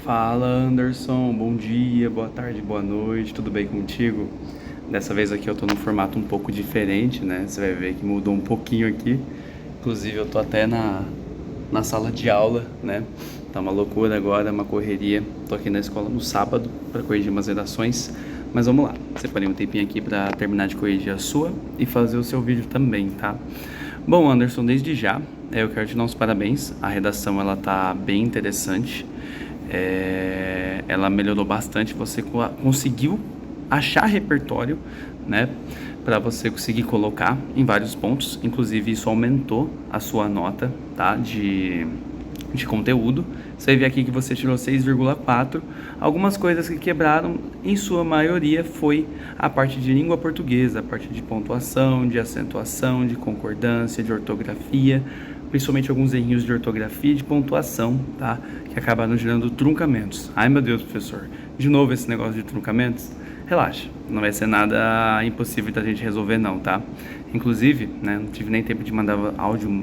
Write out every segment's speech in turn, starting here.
Fala Anderson, bom dia, boa tarde, boa noite, tudo bem contigo? Dessa vez aqui eu tô num formato um pouco diferente, né? Você vai ver que mudou um pouquinho aqui. Inclusive eu tô até na sala de aula, né? Tá uma loucura agora, uma correria. Tô aqui na escola no sábado para corrigir umas redações. Mas vamos lá, separei um tempinho aqui para terminar de corrigir a sua e fazer o seu vídeo também, tá? Bom, Anderson, desde já, eu quero te dar uns parabéns. A redação ela tá bem interessante. Ela melhorou bastante. Você conseguiu achar repertório, né, para você conseguir colocar em vários pontos. Inclusive isso aumentou a sua nota, tá, de conteúdo. Você vê aqui que você tirou 6,4. Algumas coisas que quebraram, em sua maioria, foi a parte de língua portuguesa, a parte de pontuação, de acentuação, de concordância, de ortografia, principalmente alguns errinhos de ortografia e de pontuação, tá? Que acabaram gerando truncamentos. Ai meu Deus, professor, de novo esse negócio de truncamentos? Relaxa, não vai ser nada impossível da gente resolver não, tá? Inclusive, né, não tive nem tempo de mandar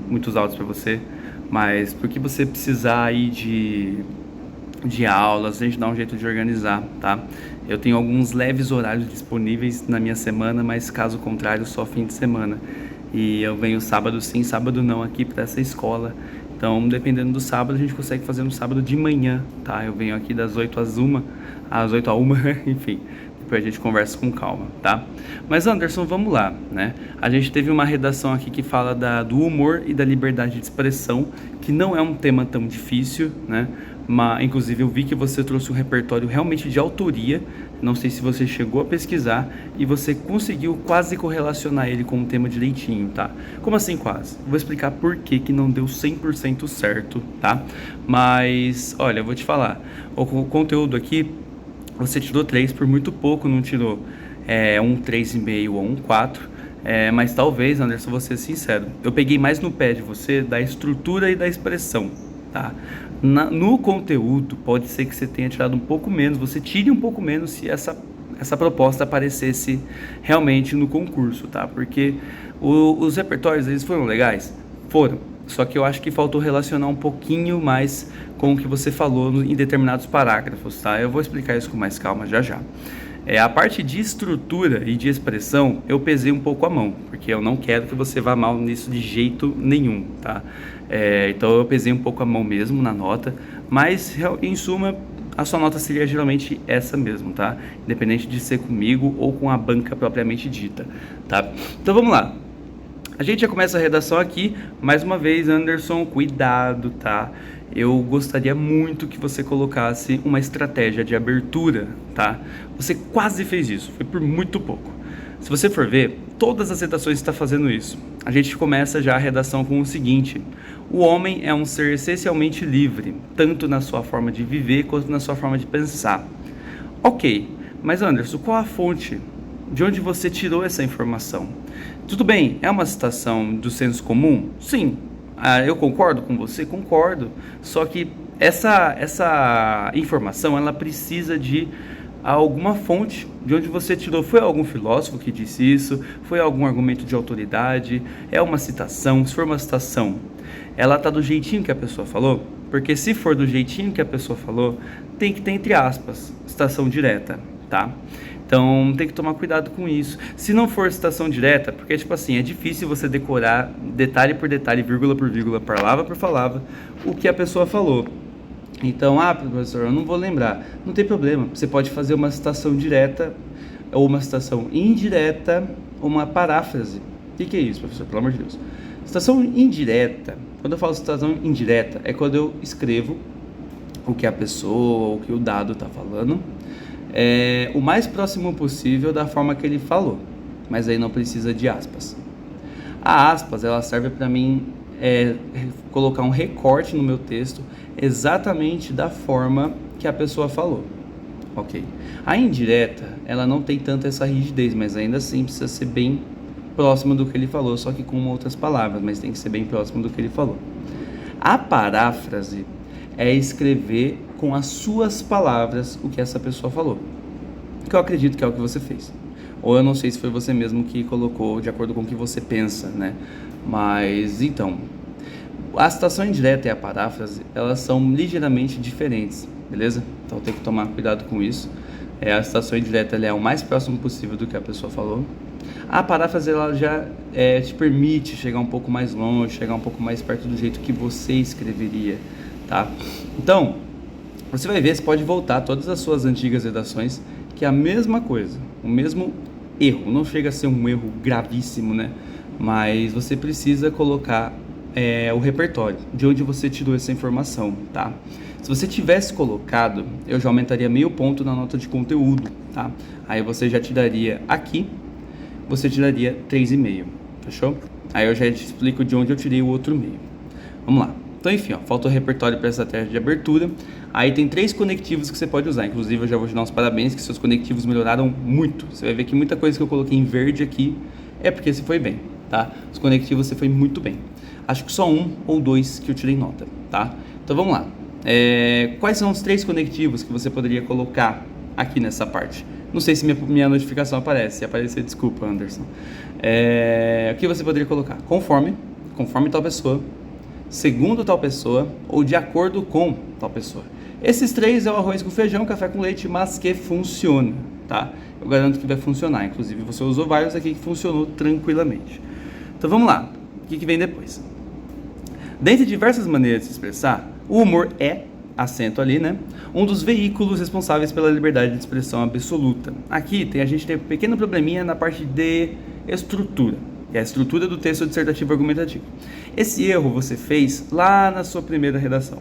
muitos áudios para você, mas por que você precisar aí de aulas, a gente dá um jeito de organizar, tá? Eu tenho alguns leves horários disponíveis na minha semana, mas caso contrário, só fim de semana. E eu venho sábado sim, sábado não aqui para essa escola. Então, dependendo do sábado, a gente consegue fazer no sábado de manhã, tá? Eu venho aqui das 8 às 1, às 8 a 1, enfim. Depois a gente conversa com calma, tá? Mas Anderson, vamos lá, né? A gente teve uma redação aqui que fala do humor e da liberdade de expressão, que não é um tema tão difícil, né? Mas, inclusive, eu vi que você trouxe um repertório realmente de autoria. Não sei se você chegou a pesquisar e você conseguiu quase correlacionar ele com o tema direitinho, tá? Como assim quase? Vou explicar por que não deu 100% certo, tá? Mas, olha, eu vou te falar. O conteúdo aqui, você tirou 3 por muito pouco, não tirou um 3,5 ou um 4. Mas talvez, Anderson, vou ser sincero, eu peguei mais no pé de você da estrutura e da expressão, tá? No conteúdo, pode ser que você tenha tirado um pouco menos, você tire um pouco menos se essa proposta aparecesse realmente no concurso, tá? Porque os repertórios, eles foram legais? Foram. Só que eu acho que faltou relacionar um pouquinho mais com o que você falou em determinados parágrafos, tá? Eu vou explicar isso com mais calma já já. A parte de estrutura e de expressão, eu pesei um pouco a mão, porque eu não quero que você vá mal nisso de jeito nenhum, tá? Então eu pesei um pouco a mão mesmo na nota, mas em suma, a sua nota seria geralmente essa mesmo, tá? Independente de ser comigo ou com a banca propriamente dita, tá? Então vamos lá. A gente já começa a redação aqui, mais uma vez, Anderson, cuidado, tá? Eu gostaria muito que você colocasse uma estratégia de abertura, tá? Você quase fez isso, foi por muito pouco. Se você for ver, todas as redações estão fazendo isso. A gente começa já a redação com o seguinte: o homem é um ser essencialmente livre, tanto na sua forma de viver quanto na sua forma de pensar. Ok, mas Anderson, qual a fonte? De onde você tirou essa informação? Tudo bem, é uma citação do senso comum? Sim. Eu concordo com você? Concordo. Só que essa informação, ela precisa de alguma fonte. De onde você tirou? Foi algum filósofo que disse isso? Foi algum argumento de autoridade? É uma citação? Se for uma citação, ela está do jeitinho que a pessoa falou? Porque se for do jeitinho que a pessoa falou, tem que ter entre aspas, citação direta, tá? Então tem que tomar cuidado com isso. Se não for citação direta, porque tipo assim, é difícil você decorar detalhe por detalhe, vírgula por vírgula, palavra por palavra, o que a pessoa falou. Então, professor, eu não vou lembrar. Não tem problema, você pode fazer uma citação direta, ou uma citação indireta, ou uma paráfrase. O que é isso, professor? Pelo amor de Deus. Citação indireta, quando eu falo citação indireta, é quando eu escrevo o que a pessoa, o que o dado está falando, o mais próximo possível da forma que ele falou, mas aí não precisa de aspas. A aspas, ela serve para mim colocar um recorte no meu texto exatamente da forma que a pessoa falou, ok? A indireta, ela não tem tanta essa rigidez, mas ainda assim precisa ser bem próximo do que ele falou, só que com outras palavras, mas tem que ser bem próximo do que ele falou. A paráfrase é escrever com as suas palavras o que essa pessoa falou, que eu acredito que é o que você fez, ou eu não sei se foi você mesmo que colocou de acordo com o que você pensa, né? Mas então, A citação indireta e a paráfrase, elas são ligeiramente diferentes, beleza? Então tem que tomar cuidado com isso. A citação indireta ela é o mais próximo possível do que a pessoa falou. A paráfrase ela já te permite chegar um pouco mais longe, chegar um pouco mais perto do jeito que você escreveria, tá? Então, você vai ver, você pode voltar todas as suas antigas redações, que é a mesma coisa, o mesmo erro. Não chega a ser um erro gravíssimo, né? Mas você precisa colocar o repertório, de onde você tirou essa informação, tá? Se você tivesse colocado, eu já aumentaria meio ponto na nota de conteúdo, tá? Aí você já tiraria aqui, você tiraria 3,5, fechou? Aí eu já te explico de onde eu tirei o outro meio. Vamos lá. Então, enfim, ó, falta o repertório para essa teste de abertura. Aí tem 3 conectivos que você pode usar. Inclusive, eu já vou te dar uns parabéns, que seus conectivos melhoraram muito. Você vai ver que muita coisa que eu coloquei em verde aqui é porque você foi bem, tá? Os conectivos você foi muito bem. Acho que só 1 ou 2 que eu tirei nota, tá? Então, vamos lá. Quais são os 3 conectivos que você poderia colocar aqui nessa parte? Não sei se minha notificação aparece. Se aparecer, desculpa, Anderson. O que você poderia colocar? Conforme tal pessoa, segundo tal pessoa ou de acordo com tal pessoa. Esses 3 é o arroz com feijão, café com leite, mas que funciona, tá? Eu garanto que vai funcionar. Inclusive, você usou vários aqui que funcionou tranquilamente. Então, vamos lá. O que vem depois? Dentre diversas maneiras de se expressar, o humor acento ali, né? Um dos veículos responsáveis pela liberdade de expressão absoluta. Aqui a gente tem um pequeno probleminha na parte de estrutura, que é a estrutura do texto dissertativo argumentativo. Esse erro você fez lá na sua primeira redação.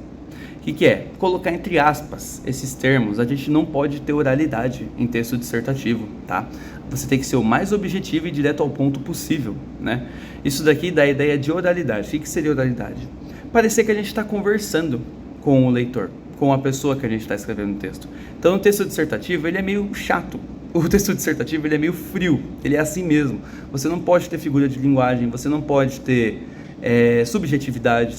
O que é? Colocar entre aspas esses termos. A gente não pode ter oralidade em texto dissertativo, tá? Você tem que ser o mais objetivo e direto ao ponto possível, né? Isso daqui dá a ideia de oralidade. O que seria oralidade? Parecer que a gente está conversando com o leitor, com a pessoa que a gente está escrevendo o texto. Então, o texto dissertativo, ele é meio chato. O texto dissertativo, ele é meio frio. Ele é assim mesmo. Você não pode ter figura de linguagem, você não pode ter subjetividade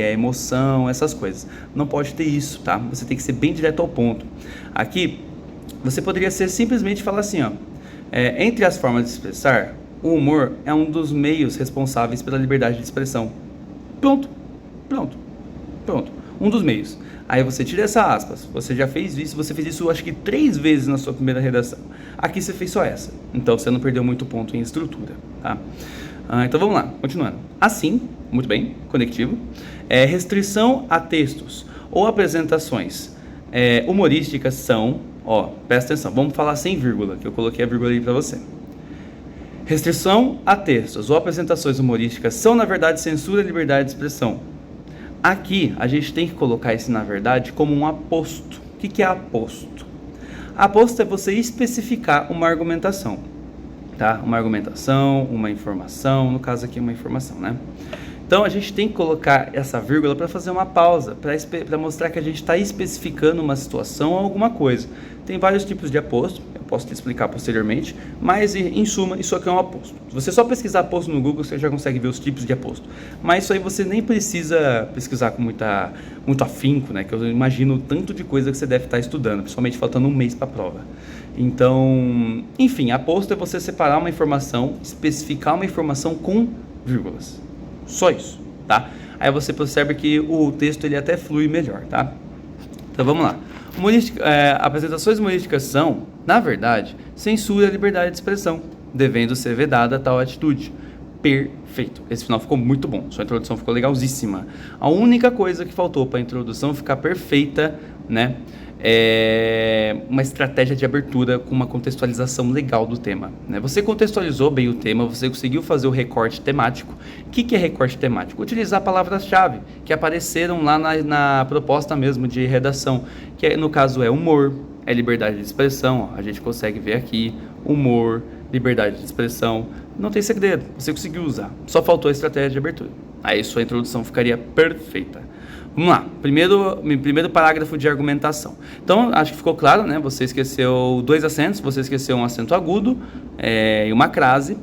é emoção, essas coisas. Não pode ter isso, tá? Você tem que ser bem direto ao ponto. Aqui, você poderia ser simplesmente falar assim, ó. Entre as formas de expressar, o humor é um dos meios responsáveis pela liberdade de expressão. Pronto. Um dos meios. Aí você tira essa aspas. Você já fez isso. Você fez isso acho que 3 vezes na sua primeira redação. Aqui você fez só essa. Então você não perdeu muito ponto em estrutura, tá? Então vamos lá, continuando. Assim, muito bem, conectivo. Restrição a textos ou apresentações humorísticas são... presta atenção. Vamos falar sem vírgula, que eu coloquei a vírgula aí para você. Restrição a textos ou apresentações humorísticas são, na verdade, censura à liberdade de expressão. Aqui, a gente tem que colocar esse, na verdade, como um aposto. O que é aposto? Aposto é você especificar uma argumentação, tá? Uma argumentação, uma informação, no caso aqui uma informação, né? Então, a gente tem que colocar essa vírgula para fazer uma pausa, para mostrar que a gente está especificando uma situação ou alguma coisa. Tem vários tipos de aposto, eu posso te explicar posteriormente, mas em suma, isso aqui é um aposto. Se você só pesquisar aposto no Google, você já consegue ver os tipos de aposto. Mas isso aí você nem precisa pesquisar com muito afinco, né? Que eu imagino o tanto de coisa que você deve estar estudando, principalmente faltando um mês para a prova. Então, enfim, aposto é você separar uma informação, especificar uma informação com vírgulas. Só isso, tá? Aí você percebe que o texto ele até flui melhor, tá? Então vamos lá. Apresentações humorísticas são, na verdade, censura à liberdade de expressão, devendo ser vedada tal atitude. Perfeito. Esse final ficou muito bom. Sua introdução ficou legalzíssima. A única coisa que faltou para a introdução ficar perfeita, né? Uma estratégia de abertura com uma contextualização legal do tema, né? Você contextualizou bem o tema, você conseguiu fazer o recorte temático. O que é recorte temático? Utilizar palavras-chave que apareceram lá na proposta mesmo de redação, que no caso é humor, é liberdade de expressão, ó, a gente consegue ver aqui, humor, liberdade de expressão, não tem segredo, você conseguiu usar, só faltou a estratégia de abertura, aí sua introdução ficaria perfeita. Vamos lá, primeiro parágrafo de argumentação. Então, acho que ficou claro, né? Você esqueceu 2 acentos, você esqueceu um acento agudo e uma crase.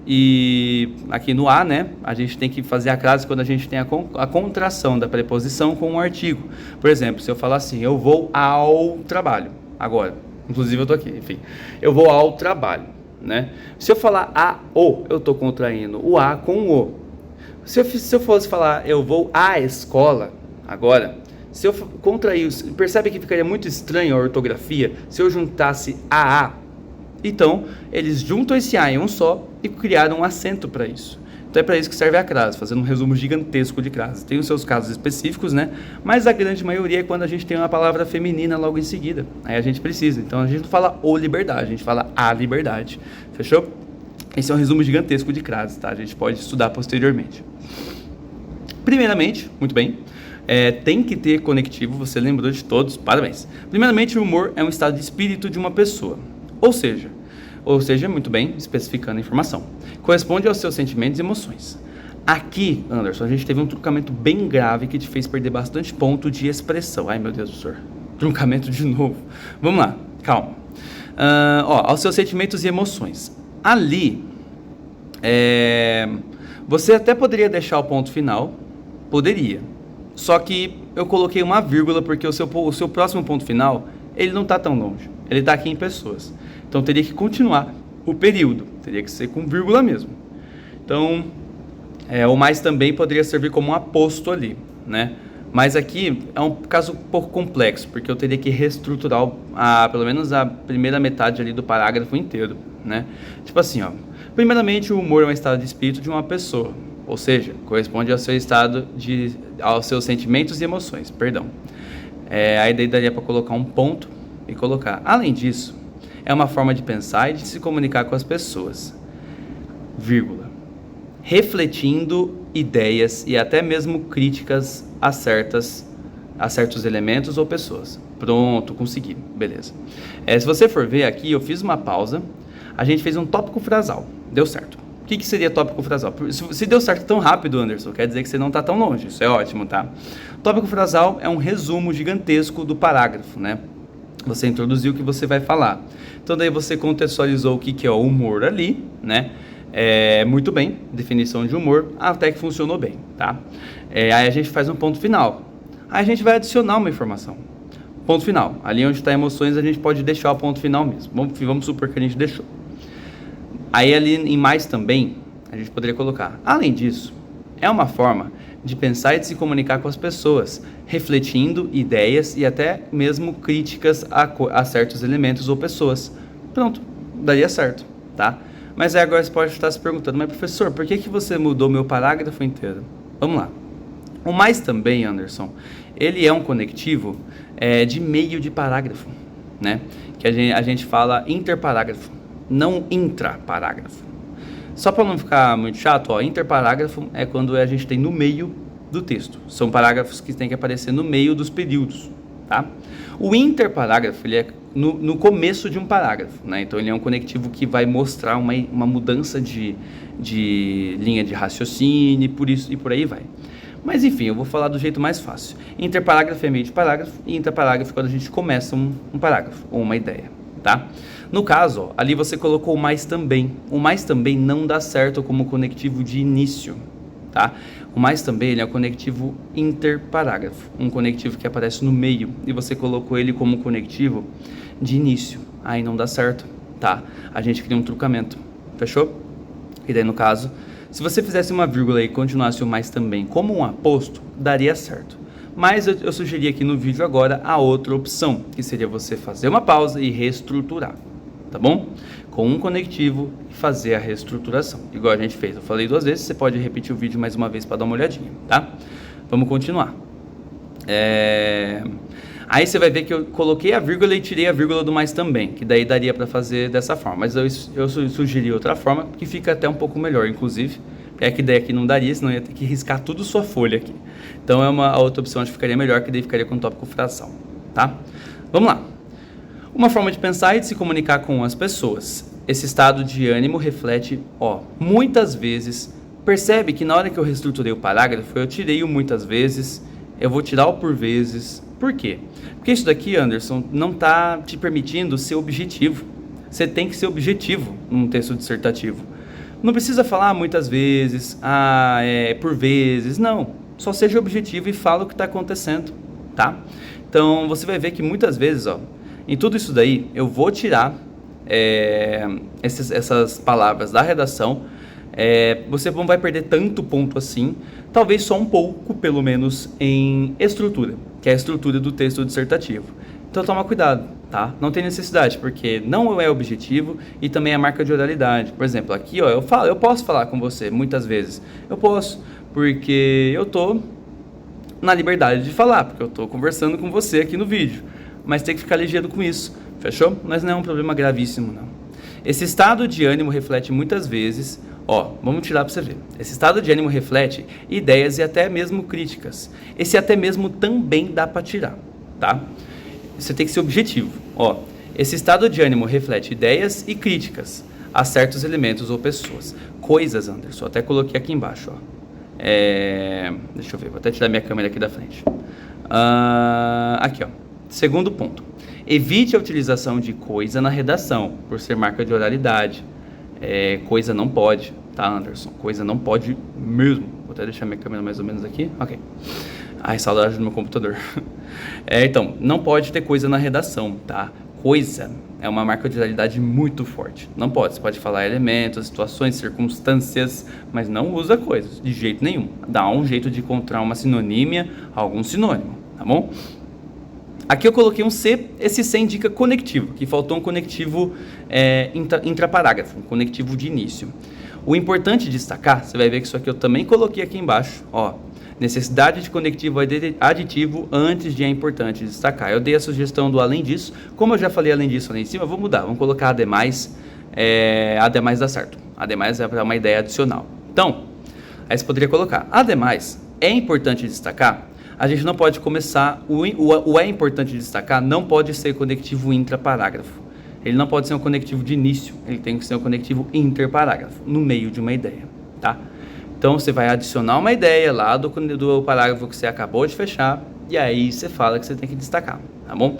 E aqui no A, né? A gente tem que fazer a crase quando a gente tem a contração da preposição com um artigo. Por exemplo, se eu falar assim, eu vou ao trabalho. Agora, inclusive eu tô aqui, enfim. Eu vou ao trabalho, né? Se eu falar a, o, eu tô contraindo o A com o. Se eu fosse falar, eu vou à escola, agora, se eu contrair, percebe que ficaria muito estranho a ortografia se eu juntasse a. Então, eles juntam esse A em um só e criaram um acento para isso. Então é para isso que serve a crase, fazendo um resumo gigantesco de crase. Tem os seus casos específicos, né? Mas a grande maioria é quando a gente tem uma palavra feminina logo em seguida. Aí a gente precisa. Então a gente não fala o liberdade, a gente fala a liberdade. Fechou? Esse é um resumo gigantesco de crase, tá? A gente pode estudar posteriormente. Primeiramente, muito bem, tem que ter conectivo, você lembrou de todos, parabéns. Primeiramente, o humor é um estado de espírito de uma pessoa. Ou seja, muito bem, especificando a informação, corresponde aos seus sentimentos e emoções. Aqui, Anderson, a gente teve um truncamento bem grave que te fez perder bastante ponto de expressão. Ai, meu Deus do céu, truncamento de novo. Vamos lá, calma. Aos seus sentimentos e emoções. Ali, você até poderia deixar o ponto final, poderia. Só que eu coloquei uma vírgula porque o seu próximo ponto final, ele não está tão longe. Ele está aqui em pessoas. Então teria que continuar o período. Teria que ser com vírgula mesmo. Então, o mais também poderia servir como um aposto ali, né? Mas aqui é um caso um pouco complexo, porque eu teria que reestruturar pelo menos a primeira metade ali do parágrafo inteiro, né? Tipo assim, ó. Primeiramente, o humor é um estado de espírito de uma pessoa. Ou seja, corresponde ao seu aos seus sentimentos e emoções, perdão. Aí daí daria para colocar um ponto e colocar. Além disso, é uma forma de pensar e de se comunicar com as pessoas, vírgula, refletindo ideias e até mesmo críticas a certos elementos ou pessoas. Pronto, consegui, beleza. Se você for ver aqui, eu fiz uma pausa, a gente fez um tópico frasal, deu certo. O que seria tópico frasal? Se deu certo tão rápido, Anderson, quer dizer que você não está tão longe, isso é ótimo, tá? Tópico frasal é um resumo gigantesco do parágrafo, né? Você introduziu o que você vai falar. Então daí você contextualizou o que é o humor ali, né? Muito bem, definição de humor, até que funcionou bem, tá? Aí a gente faz um ponto final. Aí a gente vai adicionar uma informação. Ponto final. Ali onde está emoções, a gente pode deixar o ponto final mesmo. Vamos supor que a gente deixou. Aí ali em mais também, a gente poderia colocar. Além disso, é uma forma de pensar e de se comunicar com as pessoas, refletindo ideias e até mesmo críticas a certos elementos ou pessoas. Pronto, daria certo, tá? Mas aí agora você pode estar se perguntando, mas professor, por que você mudou meu parágrafo inteiro? Vamos lá. O mais também, Anderson, ele é um conectivo de meio de parágrafo, né? Que a gente fala interparágrafo, não intraparágrafo. Só para não ficar muito chato, interparágrafo é quando a gente tem no meio do texto. São parágrafos que tem que aparecer no meio dos períodos, tá? O interparágrafo, ele é no começo de um parágrafo, né? Então ele é um conectivo que vai mostrar uma mudança de linha de raciocínio e por aí vai. Mas enfim, eu vou falar do jeito mais fácil. Interparágrafo é meio de parágrafo e intraparágrafo é quando a gente começa um parágrafo ou uma ideia, tá? No caso, ali você colocou o mais também. O mais também não dá certo como conectivo de início, tá? O mais também ele é um conectivo interparágrafo, um conectivo que aparece no meio e você colocou ele como conectivo de início. Aí não dá certo, tá? A gente cria um truncamento, fechou? E daí no caso, se você fizesse uma vírgula e continuasse o mais também como um aposto, daria certo. Mas eu sugeri aqui no vídeo agora a outra opção, que seria você fazer uma pausa e reestruturar, tá bom? Com um conectivo e fazer a reestruturação, igual a gente fez. Eu falei 2 vezes, você pode repetir o vídeo mais uma vez para dar uma olhadinha, tá? Vamos continuar. Aí você vai ver que eu coloquei a vírgula e tirei a vírgula do mais também, que daí daria para fazer dessa forma. Mas eu sugeri outra forma, que fica até um pouco melhor, inclusive. Que daí aqui não daria, senão ia ter que riscar tudo sua folha aqui. Então a outra opção acho que ficaria melhor, que daí ficaria com tópico fração, tá? Vamos lá. Uma forma de pensar e de se comunicar com as pessoas. Esse estado de ânimo reflete, muitas vezes. Percebe que na hora que eu reestruturei o parágrafo, eu tirei o muitas vezes, eu vou tirar o por vezes. Por quê? Porque isso daqui, Anderson, não está te permitindo ser objetivo. Você tem que ser objetivo num texto dissertativo. Não precisa falar muitas vezes, por vezes, não. Só seja objetivo e fala o que está acontecendo, tá? Então, você vai ver que muitas vezes, em tudo isso daí, eu vou tirar essas palavras da redação, você não vai perder tanto ponto assim, talvez só um pouco, pelo menos, em estrutura, que é a estrutura do texto dissertativo. Então toma cuidado, tá? Não tem necessidade, porque não é objetivo e também é marca de oralidade. Por exemplo, aqui, ó, eu posso falar com você muitas vezes. Eu posso, porque eu tô na liberdade de falar, porque eu tô conversando com você aqui no vídeo. Mas tem que ficar ligeiro com isso, fechou? Mas não é um problema gravíssimo, não. Esse estado de ânimo reflete muitas vezes, vamos tirar para você ver. Esse estado de ânimo reflete ideias e até mesmo críticas. Esse até mesmo também dá para tirar, tá? Você tem que ser objetivo. Esse estado de ânimo reflete ideias e críticas a certos elementos ou pessoas. Coisas, Anderson, até coloquei aqui embaixo, deixa eu ver, vou até tirar minha câmera aqui da frente. Aqui, segundo ponto. Evite a utilização de coisa na redação, por ser marca de oralidade. Coisa não pode, tá, Anderson? Coisa não pode mesmo. Vou até deixar minha câmera mais ou menos aqui. Ok. Ai, saudade do meu computador. Então, não pode ter coisa na redação, tá? Coisa é uma marca de oralidade muito forte. Não pode. Você pode falar elementos, situações, circunstâncias, mas não usa coisas, de jeito nenhum. Dá um jeito de encontrar uma sinonímia, algum sinônimo, tá bom? Aqui eu coloquei um C, esse C indica conectivo, que faltou um conectivo intraparágrafo, um conectivo de início. O importante destacar, você vai ver que isso aqui eu também coloquei aqui embaixo, necessidade de conectivo aditivo antes de é importante destacar. Eu dei a sugestão do além disso, como eu já falei além disso ali em cima, eu vou mudar, vamos colocar ademais, ademais dá certo, ademais é para uma ideia adicional. Então, aí você poderia colocar, ademais, é importante destacar, a gente não pode começar, o é importante destacar não pode ser conectivo intraparágrafo. Ele não pode ser um conectivo de início, ele tem que ser um conectivo interparágrafo, no meio de uma ideia, tá? Então você vai adicionar uma ideia lá do parágrafo que você acabou de fechar, e aí você fala que você tem que destacar, tá bom?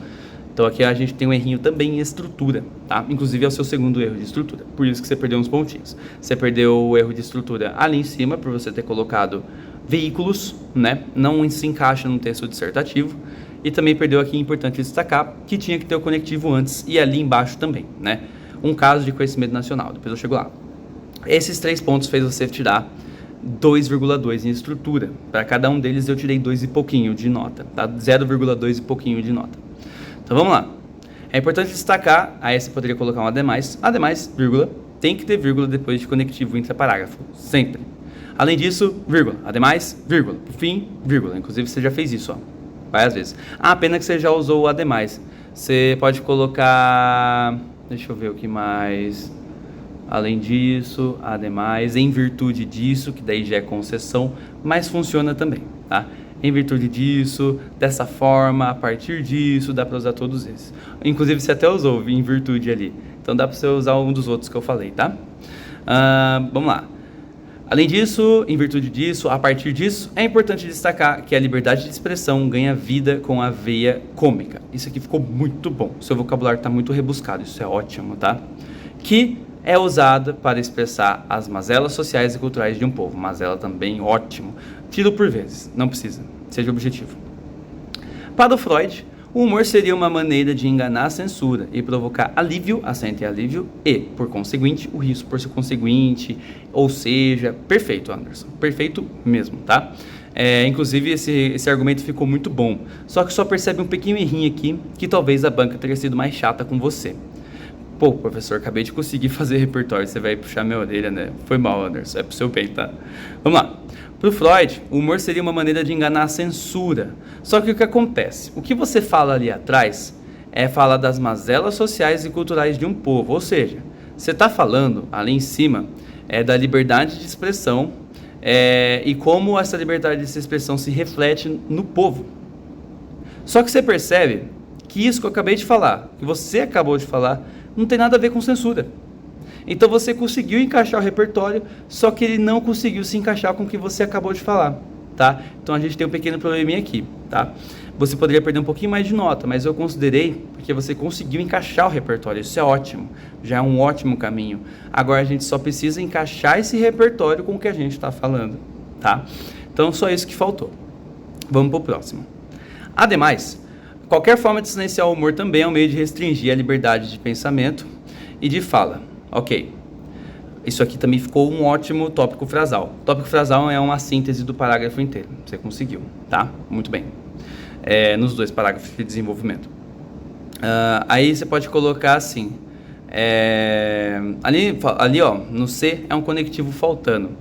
Então aqui a gente tem um errinho também em estrutura, tá? Inclusive é o seu segundo erro de estrutura, por isso que você perdeu uns pontinhos. Você perdeu o erro de estrutura ali em cima, por você ter colocado veículos, né? Não se encaixa no texto dissertativo. E também perdeu aqui, importante destacar, que tinha que ter o conectivo antes e ali embaixo também, né? Um caso de conhecimento nacional, depois eu chego lá. Esses 3 pontos fez você tirar 2,2 em estrutura. Para cada um deles eu tirei 2 e pouquinho de nota, tá? 0,2 e pouquinho de nota. Então vamos lá. É importante destacar, aí você poderia colocar um ademais, vírgula, tem que ter vírgula depois de conectivo intraparágrafo, sempre. Além disso, vírgula, ademais, vírgula, por fim, vírgula. Inclusive você já fez isso, várias vezes. Pena que você já usou o ademais. Você pode colocar, deixa eu ver o que mais. Além disso, ademais, em virtude disso, que daí já é concessão, mas funciona também, tá? Em virtude disso, dessa forma, a partir disso, dá para usar todos esses. Inclusive você até usou em virtude ali. Então dá para você usar um dos outros que eu falei, tá? Vamos lá. Além disso, em virtude disso, a partir disso, é importante destacar que a liberdade de expressão ganha vida com a veia cômica. Isso aqui ficou muito bom. O seu vocabulário está muito rebuscado, isso é ótimo, tá? Que é usada para expressar as mazelas sociais e culturais de um povo. Mazela também, ótimo. Tiro por vezes, não precisa, seja objetivo. Para o Freud, o humor seria uma maneira de enganar a censura e provocar alívio, acento em alívio, e, por conseguinte, o riso por ser conseguinte, ou seja, perfeito, Anderson, perfeito mesmo, tá? Inclusive, esse argumento ficou muito bom, só que só percebe um pequeno errinho aqui, que talvez a banca teria sido mais chata com você. Pô, professor, acabei de conseguir fazer repertório, você vai puxar minha orelha, né? Foi mal, Anderson, é pro seu bem, tá? Vamos lá. Para o Freud, o humor seria uma maneira de enganar a censura. Só que o que acontece? O que você fala ali atrás é falar das mazelas sociais e culturais de um povo. Ou seja, você está falando ali em cima da liberdade de expressão e como essa liberdade de expressão se reflete no povo. Só que você percebe que isso que eu acabei de falar, que você acabou de falar, não tem nada a ver com censura. Então você conseguiu encaixar o repertório, só que ele não conseguiu se encaixar com o que você acabou de falar, tá? Então a gente tem um pequeno probleminha aqui, tá? Você poderia perder um pouquinho mais de nota, mas eu considerei porque você conseguiu encaixar o repertório, isso é ótimo, já é um ótimo caminho. Agora a gente só precisa encaixar esse repertório com o que a gente está falando, tá? Então só isso que faltou. Vamos para o próximo. Ademais, qualquer forma de silenciar o humor também é um meio de restringir a liberdade de pensamento e de fala. Ok. Isso aqui também ficou um ótimo tópico frasal. Tópico frasal é uma síntese do parágrafo inteiro. Você conseguiu, tá? Muito bem. Nos 2 parágrafos de desenvolvimento. Aí você pode colocar assim. Ali, ó, no C é um conectivo faltando.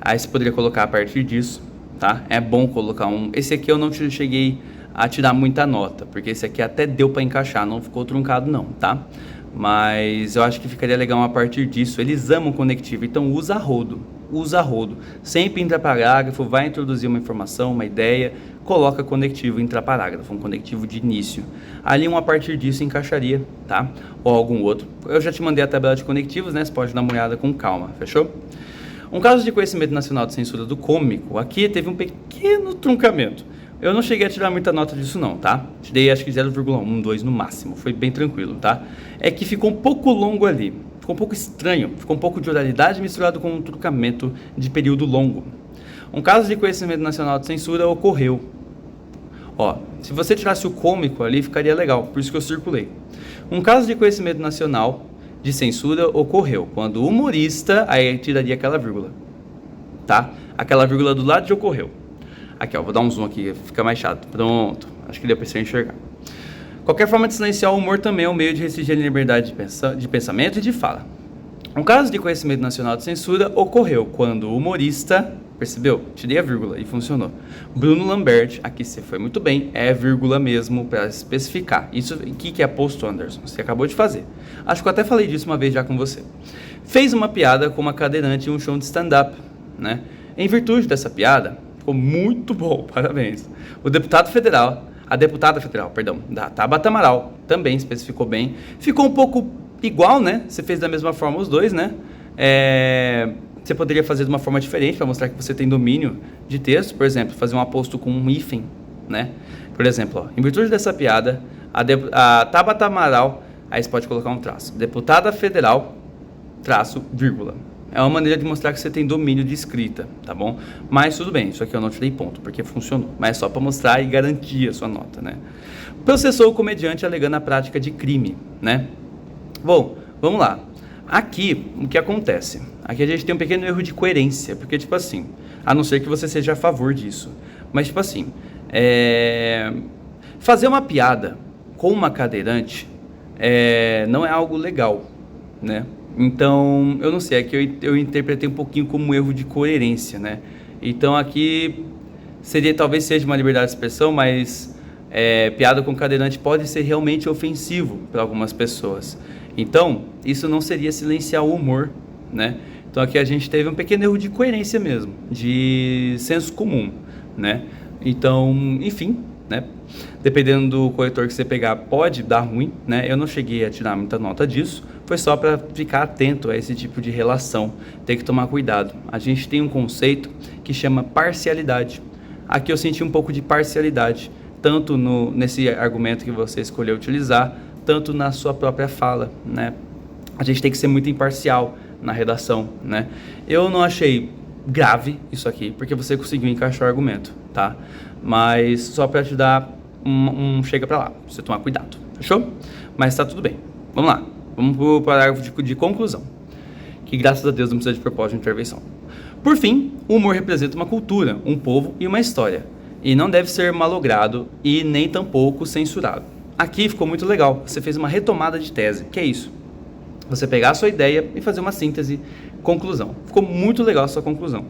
Aí você poderia colocar a partir disso, tá? É bom colocar um. Esse aqui eu não cheguei a tirar muita nota, porque esse aqui até deu para encaixar, não ficou truncado não, tá? Mas eu acho que ficaria legal a partir disso. Eles amam conectivo, então usa rodo. Sempre intraparágrafo, vai introduzir uma informação, uma ideia, coloca conectivo intraparágrafo, um conectivo de início. Ali a partir disso encaixaria, tá? Ou algum outro. Eu já te mandei a tabela de conectivos, né? Você pode dar uma olhada com calma, fechou? Um caso de conhecimento nacional de censura do cômico, aqui teve um pequeno truncamento. Eu não cheguei a tirar muita nota disso não, tá? Tirei acho que 0,1, 2 no máximo, foi bem tranquilo, tá? É que ficou um pouco longo ali, ficou um pouco estranho, ficou um pouco de oralidade misturado com um truncamento de período longo. Um caso de conhecimento nacional de censura ocorreu. Ó, se você tirasse o cômico ali, ficaria legal, por isso que eu circulei. Um caso de conhecimento nacional de censura ocorreu quando o humorista, aí tiraria aquela vírgula, tá? Aquela vírgula do lado de ocorreu. Aqui, ó, vou dar um zoom aqui, fica mais chato. Pronto, acho que deu pra você enxergar. Qualquer forma de silenciar o humor também é um meio de restringir a liberdade de pensamento e de fala. Um caso de conhecimento nacional de censura ocorreu quando o humorista, percebeu? Tirei a vírgula e funcionou. Bruno Lambert, aqui você foi muito bem, é vírgula mesmo para especificar. Isso aqui que é posto, Anderson, você acabou de fazer. Acho que eu até falei disso uma vez já com você. Fez uma piada com uma cadeirante em um show de stand-up, né? Em virtude dessa piada, ficou muito bom, parabéns. A deputada federal, da Tabata Amaral, também especificou bem. Ficou um pouco igual, né? Você fez da mesma forma os dois, né? Você poderia fazer de uma forma diferente para mostrar que você tem domínio de texto. Por exemplo, fazer um aposto com um hífen, né? Por exemplo, ó, em virtude dessa piada, a Tabata Amaral, aí você pode colocar um traço. Deputada federal, traço, vírgula. É uma maneira de mostrar que você tem domínio de escrita, tá bom? Mas tudo bem, isso aqui eu não tirei ponto, porque funcionou. Mas é só para mostrar e garantir a sua nota, né? Processou o comediante alegando a prática de crime, né? Bom, vamos lá. Aqui, o que acontece? Aqui a gente tem um pequeno erro de coerência, porque, tipo assim, a não ser que você seja a favor disso, mas, tipo assim, fazer uma piada com uma cadeirante não é algo legal, né? Então, eu não sei, aqui eu interpretei um pouquinho como um erro de coerência, né? Então, aqui talvez seja uma liberdade de expressão, mas piada com cadeirante pode ser realmente ofensivo para algumas pessoas. Então, isso não seria silenciar o humor, né? Então, aqui a gente teve um pequeno erro de coerência mesmo, de senso comum, né? Então, enfim, né? Dependendo do corretor que você pegar, pode dar ruim, né? Eu não cheguei a tirar muita nota disso, foi só para ficar atento a esse tipo de relação, tem que tomar cuidado. A gente tem um conceito que chama parcialidade. Aqui eu senti um pouco de parcialidade, tanto nesse argumento que você escolheu utilizar, tanto na sua própria fala, né? A gente tem que ser muito imparcial na redação, né? Eu não achei grave isso aqui, porque você conseguiu encaixar o argumento, tá? Mas só para te dar chega para lá, pra você tomar cuidado, fechou? Mas tá tudo bem, vamos lá, vamos pro parágrafo de conclusão, que graças a Deus não precisa de propósito de intervenção. Por fim, o humor representa uma cultura, um povo e uma história, e não deve ser malogrado e nem tampouco censurado. Aqui ficou muito legal, você fez uma retomada de tese, que é isso? Você pegar a sua ideia e fazer uma síntese, conclusão. Ficou muito legal a sua conclusão.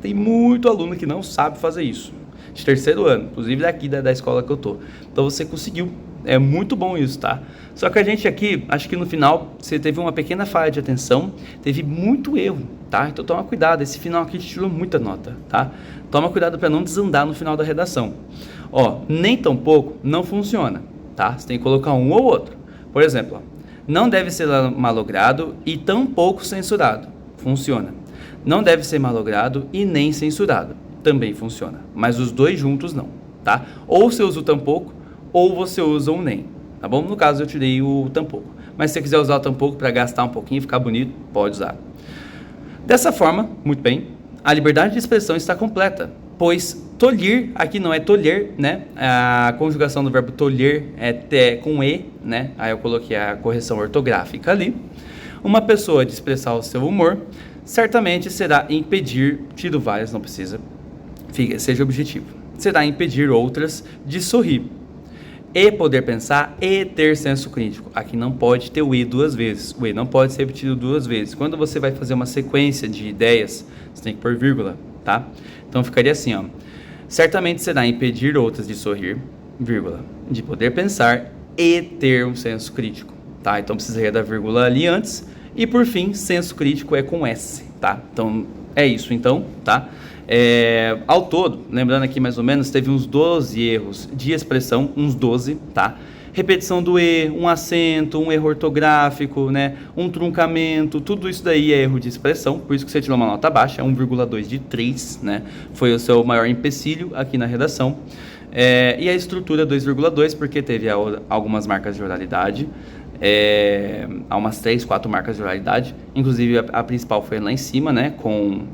Tem muito aluno que não sabe fazer isso, de terceiro ano, inclusive daqui da escola que eu tô. Então você conseguiu, é muito bom isso, tá? Só que a gente aqui, acho que no final, você teve uma pequena falha de atenção, teve muito erro, tá? Então toma cuidado, esse final aqui te tirou muita nota, tá? Toma cuidado para não desandar no final da redação. Ó, nem tão pouco não funciona, tá? Você tem que colocar um ou outro. Por exemplo, ó, não deve ser malogrado e tampouco censurado. Funciona. Não deve ser malogrado e nem censurado. Também funciona. Mas os dois juntos não, tá? Ou você usa o tampouco, ou você usa o nem, tá bom? No caso eu tirei o tampouco. Mas se você quiser usar o tampouco para gastar um pouquinho e ficar bonito, pode usar. Dessa forma, muito bem, a liberdade de expressão está completa, pois tolir, aqui não é tolher, né? A conjugação do verbo tolher é com e, né? Aí eu coloquei a correção ortográfica ali. Uma pessoa de expressar o seu humor certamente será impedir, tiro várias, não precisa, seja objetivo, será impedir outras de sorrir. E poder pensar e ter senso crítico. Aqui não pode ter o e duas vezes. O e não pode ser repetido duas vezes. Quando você vai fazer uma sequência de ideias, você tem que pôr vírgula, tá? Então ficaria assim, ó. Certamente será impedir outras de sorrir, vírgula, de poder pensar e ter um senso crítico, tá? Então precisaria da vírgula ali antes. E por fim, senso crítico é com S, tá? Então é isso então, tá? Ao todo, lembrando aqui mais ou menos, teve uns 12 erros de expressão, uns 12, tá? Repetição do E, um acento, um erro ortográfico, né? Um truncamento, tudo isso daí é erro de expressão, por isso que você tirou uma nota baixa, é 1,2 de 3, né? Foi o seu maior empecilho aqui na redação. E a estrutura 2,2, porque teve algumas marcas de oralidade, há umas 3, 4 marcas de oralidade, inclusive a principal foi lá em cima, né? Com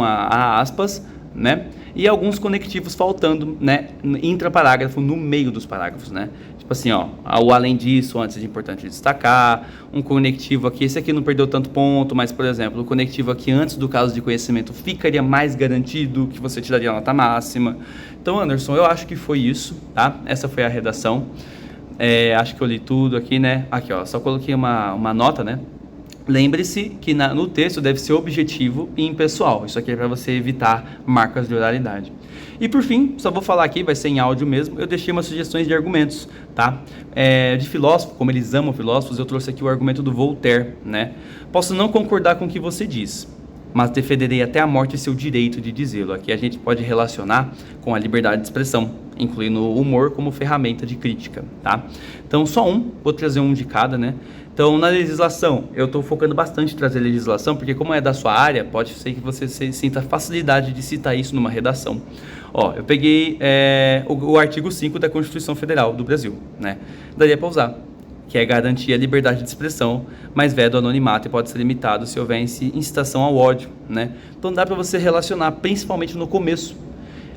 a aspas, né? E alguns conectivos faltando, né? Intraparágrafo, no meio dos parágrafos, né? Tipo assim, ó, o além disso, antes de importante destacar, um conectivo aqui, esse aqui não perdeu tanto ponto, mas, por exemplo, o conectivo aqui antes do caso de conhecimento ficaria mais garantido, que você tiraria a nota máxima. Então, Anderson, eu acho que foi isso, tá? Essa foi a redação. Acho que eu li tudo aqui, né? Aqui, ó, só coloquei uma nota, né? Lembre-se que no texto deve ser objetivo e impessoal. Isso aqui é para você evitar marcas de oralidade. E por fim, só vou falar aqui, vai ser em áudio mesmo, eu deixei umas sugestões de argumentos, tá? De filósofo, como eles amam filósofos, eu trouxe aqui o argumento do Voltaire, né? Posso não concordar com o que você diz, mas defenderei até a morte seu direito de dizê-lo. Aqui a gente pode relacionar com a liberdade de expressão, incluindo o humor como ferramenta de crítica, tá? Então, só vou trazer um de cada, né? Então, na legislação, eu estou focando bastante em trazer legislação, porque como é da sua área, pode ser que você sinta facilidade de citar isso numa redação. Ó, eu peguei o artigo 5 da Constituição Federal do Brasil, né? Daria para usar, que é garantir a liberdade de expressão, mas veda o anonimato e pode ser limitado se houver incitação ao ódio, né? Então dá para você relacionar, principalmente no começo.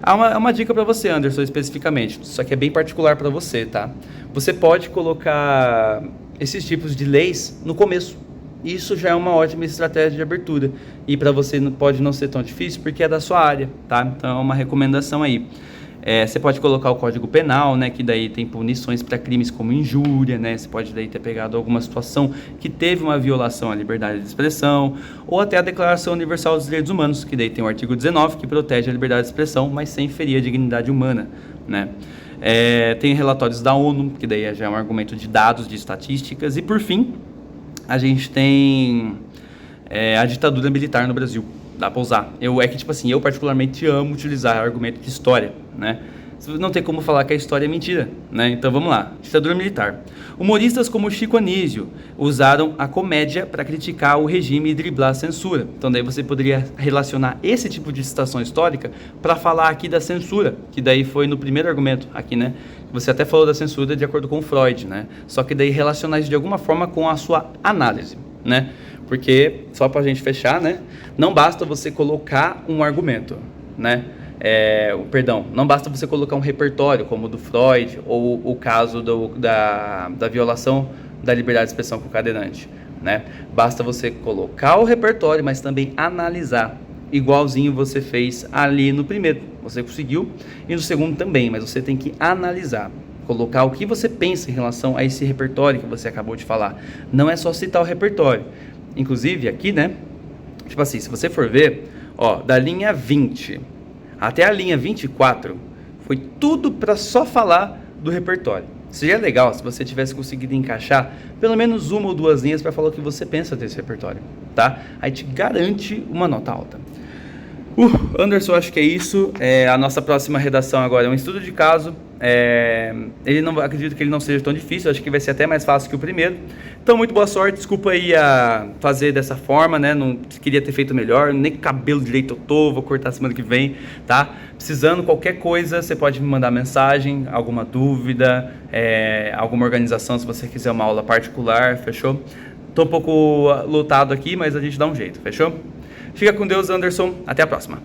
Há uma dica para você, Anderson, especificamente, só que é bem particular para você, tá? Você pode colocar esses tipos de leis no começo. Isso já é uma ótima estratégia de abertura. E para você pode não ser tão difícil, porque é da sua área, tá? Então é uma recomendação aí. Você pode colocar o Código Penal, né, que daí tem punições para crimes como injúria, né, você pode daí ter pegado alguma situação que teve uma violação à liberdade de expressão, ou até a Declaração Universal dos Direitos Humanos, que daí tem o artigo 19, que protege a liberdade de expressão, mas sem ferir a dignidade humana, né. Tem relatórios da ONU, que daí já é um argumento de dados, de estatísticas, e por fim, a gente tem a ditadura militar no Brasil. Dá pra usar. Eu particularmente amo utilizar argumento de história, né? Não tem como falar que a história é mentira, né? Então vamos lá. Ditadura militar. Humoristas como Chico Anísio usaram a comédia para criticar o regime e driblar a censura. Então daí você poderia relacionar esse tipo de citação histórica para falar aqui da censura, que daí foi no primeiro argumento aqui, né? Você até falou da censura de acordo com Freud, né? Só que daí relacionar isso de alguma forma com a sua análise, né? Porque, só para a gente fechar, né? Não basta você colocar um argumento, né? Não basta você colocar um repertório, como o do Freud, ou o caso da violação da liberdade de expressão com o cadeirante, né? Basta você colocar o repertório, mas também analisar, igualzinho você fez ali no primeiro. Você conseguiu, e no segundo também, mas você tem que analisar. Colocar o que você pensa em relação a esse repertório que você acabou de falar. Não é só citar o repertório. Inclusive, aqui, né? Tipo assim, se você for ver, ó, da linha 20 até a linha 24, foi tudo para só falar do repertório. Seria legal se você tivesse conseguido encaixar pelo menos uma ou duas linhas para falar o que você pensa desse repertório, tá? Aí te garante uma nota alta. Anderson, acho que é isso. A nossa próxima redação agora é um estudo de caso. Acredito que ele não seja tão difícil, acho que vai ser até mais fácil que o primeiro. Então, muito boa sorte, desculpa aí a fazer dessa forma, né? Não queria ter feito melhor, nem cabelo direito eu tô, vou cortar semana que vem, tá? Precisando qualquer coisa, você pode me mandar mensagem, alguma dúvida, alguma organização, se você quiser uma aula particular, fechou? Tô um pouco lotado aqui, mas a gente dá um jeito, fechou? Fica com Deus, Anderson, até a próxima.